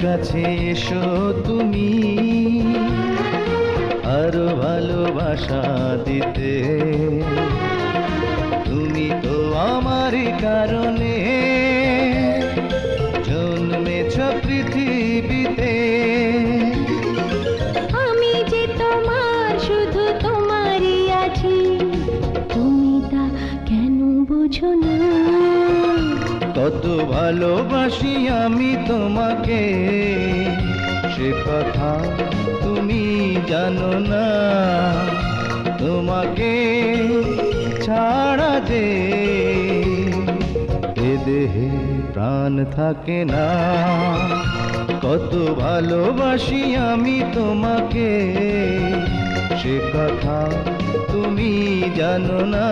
কাছে এসো তুমি, আরো ভালোবাসা দিতে। তুমি তো আমার কারণে জন্মেছ পৃথিবীতে। আমি যে তোমার, শুধু তোমারই আছি, তুমি তা কেন বুঝো না? কত ভালোবাসি আমি তোমাকে, সে কথা তুমি জানো না। তোমাকে ছাড়া যে এ দেহে প্রাণ থাকে না। কত ভালোবাসি আমি তোমাকে, সে কথা তুমি জানো না।